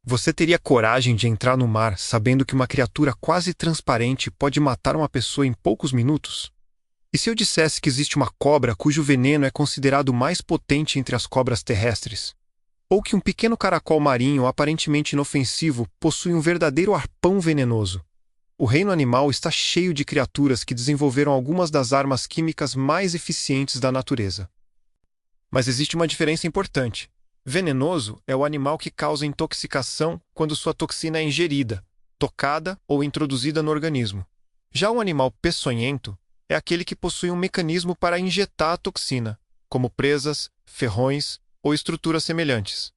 Você teria coragem de entrar no mar sabendo que uma criatura quase transparente pode matar uma pessoa em poucos minutos? E se eu dissesse que existe uma cobra cujo veneno é considerado mais potente entre as cobras terrestres? Ou que um pequeno caracol marinho aparentemente inofensivo possui um verdadeiro arpão venenoso? O reino animal está cheio de criaturas que desenvolveram algumas das armas químicas mais eficientes da natureza. Mas existe uma diferença importante. Venenoso é o animal que causa intoxicação quando sua toxina é ingerida, tocada ou introduzida no organismo. Já um animal peçonhento é aquele que possui um mecanismo para injetar a toxina, como presas, ferrões ou estruturas semelhantes.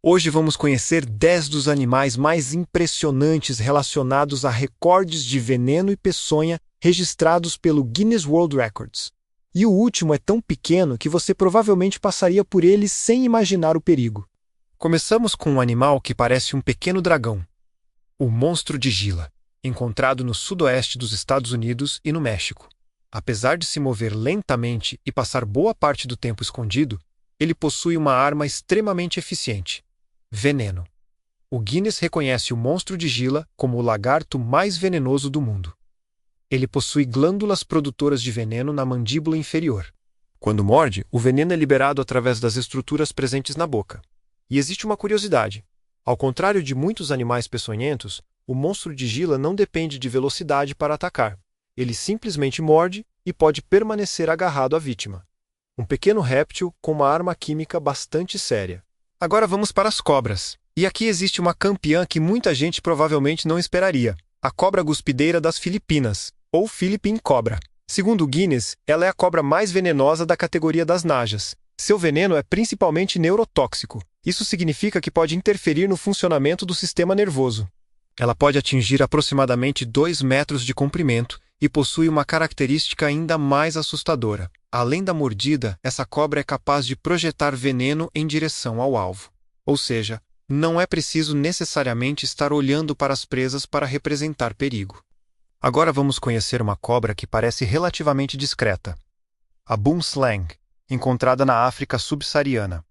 Hoje vamos conhecer 10 dos animais mais impressionantes relacionados a recordes de veneno e peçonha registrados pelo Guinness World Records. E o último é tão pequeno que você provavelmente passaria por ele sem imaginar o perigo. Começamos com um animal que parece um pequeno dragão, o monstro de Gila, encontrado no sudoeste dos Estados Unidos e no México. Apesar de se mover lentamente e passar boa parte do tempo escondido, ele possui uma arma extremamente eficiente: veneno. O Guinness reconhece o monstro de Gila como o lagarto mais venenoso do mundo. Ele possui glândulas produtoras de veneno na mandíbula inferior. Quando morde, o veneno é liberado através das estruturas presentes na boca. E existe uma curiosidade. Ao contrário de muitos animais peçonhentos, o monstro de Gila não depende de velocidade para atacar. Ele simplesmente morde e pode permanecer agarrado à vítima. Um pequeno réptil com uma arma química bastante séria. Agora vamos para as cobras. E aqui existe uma campeã que muita gente provavelmente não esperaria: a cobra guspideira das Filipinas, ou Philippine Cobra. Segundo o Guinness, ela é a cobra mais venenosa da categoria das najas. Seu veneno é principalmente neurotóxico. Isso significa que pode interferir no funcionamento do sistema nervoso. Ela pode atingir aproximadamente 2 metros de comprimento e possui uma característica ainda mais assustadora. Além da mordida, essa cobra é capaz de projetar veneno em direção ao alvo. Ou seja, não é preciso necessariamente estar olhando para as presas para representar perigo. Agora vamos conhecer uma cobra que parece relativamente discreta: a boomslang, encontrada na África subsaariana.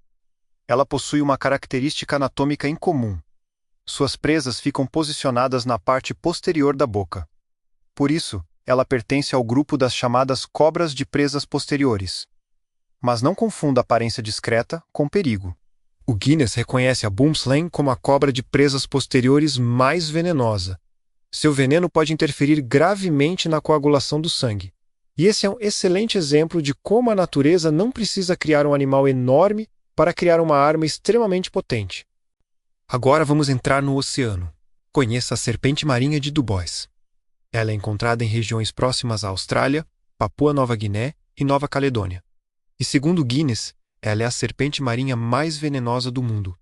Ela possui uma característica anatômica incomum. Suas presas ficam posicionadas na parte posterior da boca. Por isso, ela pertence ao grupo das chamadas cobras de presas posteriores. Mas não confunda a aparência discreta com perigo. O Guinness reconhece a boomslang como a cobra de presas posteriores mais venenosa. Seu veneno pode interferir gravemente na coagulação do sangue. E esse é um excelente exemplo de como a natureza não precisa criar um animal enorme para criar uma arma extremamente potente. Agora vamos entrar no oceano. Conheça a serpente marinha de Du Bois. Ela é encontrada em regiões próximas à Austrália, Papua Nova Guiné e Nova Caledônia. E segundo Guinness, ela é a serpente marinha mais venenosa do mundo.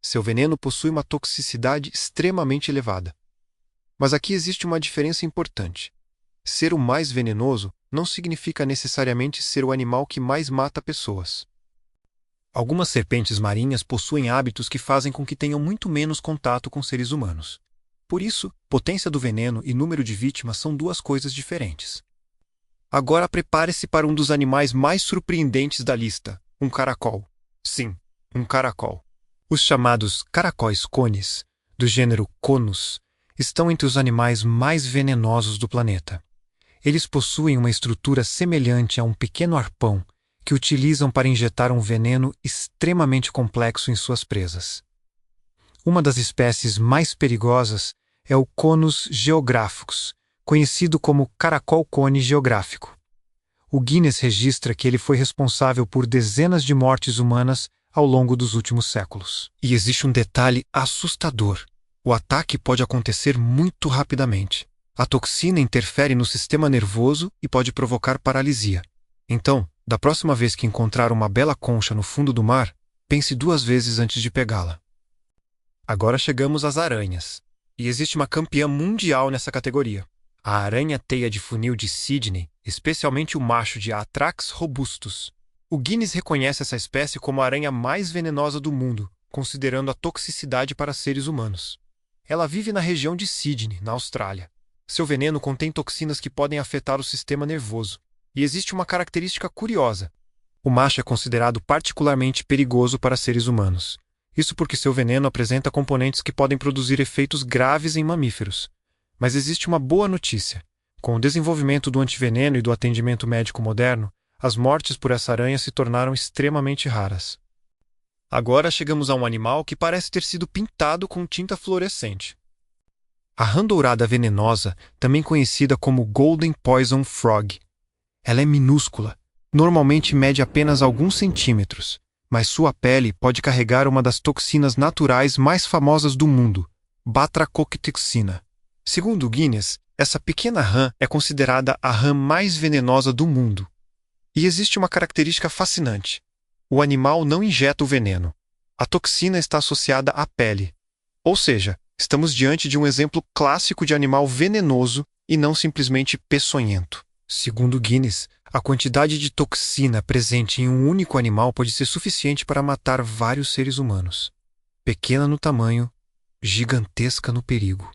Seu veneno possui uma toxicidade extremamente elevada. Mas aqui existe uma diferença importante. Ser o mais venenoso não significa necessariamente ser o animal que mais mata pessoas. Algumas serpentes marinhas possuem hábitos que fazem com que tenham muito menos contato com seres humanos. Por isso, potência do veneno e número de vítimas são duas coisas diferentes. Agora prepare-se para um dos animais mais surpreendentes da lista: um caracol. Sim, um caracol. Os chamados caracóis cones, do gênero Conus, estão entre os animais mais venenosos do planeta. Eles possuem uma estrutura semelhante a um pequeno arpão que utilizam para injetar um veneno extremamente complexo em suas presas. Uma das espécies mais perigosas é o Conus geographicus, conhecido como caracol-cone geográfico. O Guinness registra que ele foi responsável por dezenas de mortes humanas ao longo dos últimos séculos. E existe um detalhe assustador: o ataque pode acontecer muito rapidamente. A toxina interfere no sistema nervoso e pode provocar paralisia. Então, da próxima vez que encontrar uma bela concha no fundo do mar, pense 2 vezes antes de pegá-la. Agora chegamos às aranhas. E existe uma campeã mundial nessa categoria: a aranha-teia de funil de Sydney, especialmente o macho de Atrax robustus. O Guinness reconhece essa espécie como a aranha mais venenosa do mundo, considerando a toxicidade para seres humanos. Ela vive na região de Sydney, na Austrália. Seu veneno contém toxinas que podem afetar o sistema nervoso. E existe uma característica curiosa: o macho é considerado particularmente perigoso para seres humanos. Isso porque seu veneno apresenta componentes que podem produzir efeitos graves em mamíferos. Mas existe uma boa notícia. Com o desenvolvimento do antiveneno e do atendimento médico moderno, as mortes por essa aranha se tornaram extremamente raras. Agora chegamos a um animal que parece ter sido pintado com tinta fluorescente. A rã-dourada venenosa, também conhecida como Golden Poison Frog. Ela é minúscula, normalmente mede apenas alguns centímetros, mas sua pele pode carregar uma das toxinas naturais mais famosas do mundo, batracotoxina. Segundo o Guinness, essa pequena rã é considerada a rã mais venenosa do mundo. E existe uma característica fascinante. O animal não injeta o veneno. A toxina está associada à pele. Ou seja, estamos diante de um exemplo clássico de animal venenoso e não simplesmente peçonhento. Segundo Guinness, a quantidade de toxina presente em um único animal pode ser suficiente para matar vários seres humanos. Pequena no tamanho, gigantesca no perigo.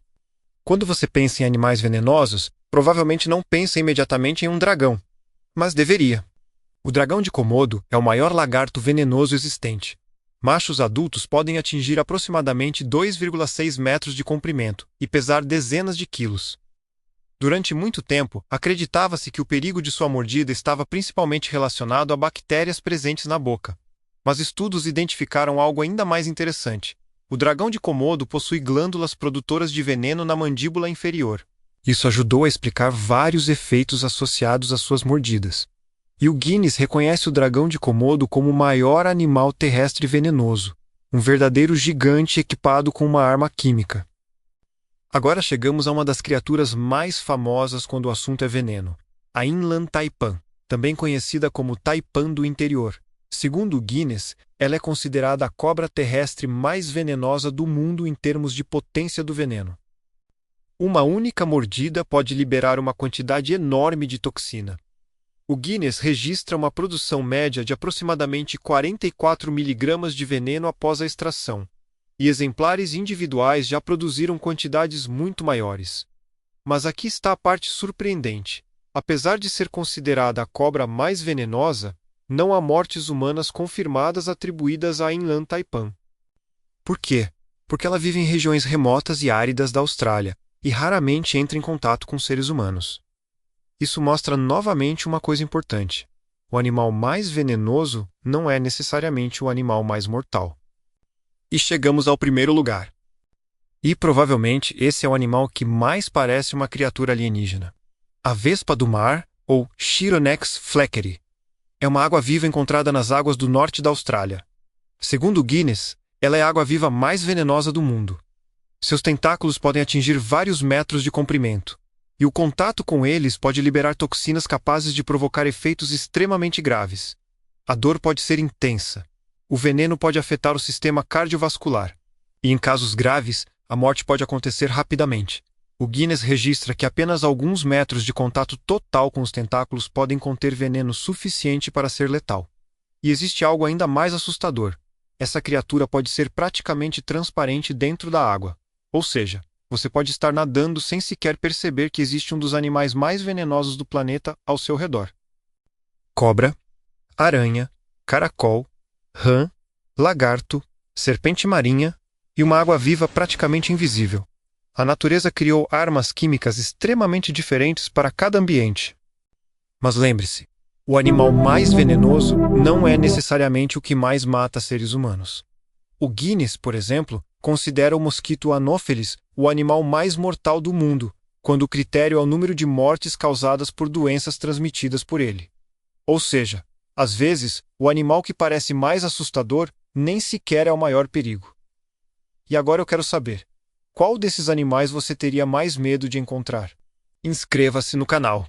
Quando você pensa em animais venenosos, provavelmente não pensa imediatamente em um dragão. Mas deveria. O dragão de Komodo é o maior lagarto venenoso existente. Machos adultos podem atingir aproximadamente 2,6 metros de comprimento e pesar dezenas de quilos. Durante muito tempo, acreditava-se que o perigo de sua mordida estava principalmente relacionado a bactérias presentes na boca. Mas estudos identificaram algo ainda mais interessante. O dragão de Komodo possui glândulas produtoras de veneno na mandíbula inferior. Isso ajudou a explicar vários efeitos associados às suas mordidas. E o Guinness reconhece o dragão de Komodo como o maior animal terrestre venenoso, um verdadeiro gigante equipado com uma arma química. Agora chegamos a uma das criaturas mais famosas quando o assunto é veneno, a Inland Taipan, também conhecida como taipan do interior. Segundo o Guinness, ela é considerada a cobra terrestre mais venenosa do mundo em termos de potência do veneno. Uma única mordida pode liberar uma quantidade enorme de toxina. O Guinness registra uma produção média de aproximadamente 44 miligramas de veneno após a extração, e exemplares individuais já produziram quantidades muito maiores. Mas aqui está a parte surpreendente. Apesar de ser considerada a cobra mais venenosa, não há mortes humanas confirmadas atribuídas à Inland Taipan. Por quê? Porque ela vive em regiões remotas e áridas da Austrália, e raramente entra em contato com seres humanos. Isso mostra novamente uma coisa importante. O animal mais venenoso não é necessariamente o animal mais mortal. E chegamos ao primeiro lugar. E provavelmente esse é o animal que mais parece uma criatura alienígena. A vespa do mar, ou Chironex fleckeri, é uma água-viva encontrada nas águas do norte da Austrália. Segundo o Guinness, ela é a água-viva mais venenosa do mundo. Seus tentáculos podem atingir vários metros de comprimento, e o contato com eles pode liberar toxinas capazes de provocar efeitos extremamente graves. A dor pode ser intensa. O veneno pode afetar o sistema cardiovascular. E em casos graves, a morte pode acontecer rapidamente. O Guinness registra que apenas alguns metros de contato total com os tentáculos podem conter veneno suficiente para ser letal. E existe algo ainda mais assustador. Essa criatura pode ser praticamente transparente dentro da água. Ou seja, você pode estar nadando sem sequer perceber que existe um dos animais mais venenosos do planeta ao seu redor. Cobra, aranha, caracol, rã, lagarto, serpente marinha e uma água-viva praticamente invisível. A natureza criou armas químicas extremamente diferentes para cada ambiente. Mas lembre-se, o animal mais venenoso não é necessariamente o que mais mata seres humanos. O Guinness, por exemplo, considera o mosquito Anopheles o animal mais mortal do mundo, quando o critério é o número de mortes causadas por doenças transmitidas por ele. Ou seja, às vezes, o animal que parece mais assustador nem sequer é o maior perigo. E agora eu quero saber, qual desses animais você teria mais medo de encontrar? Inscreva-se no canal.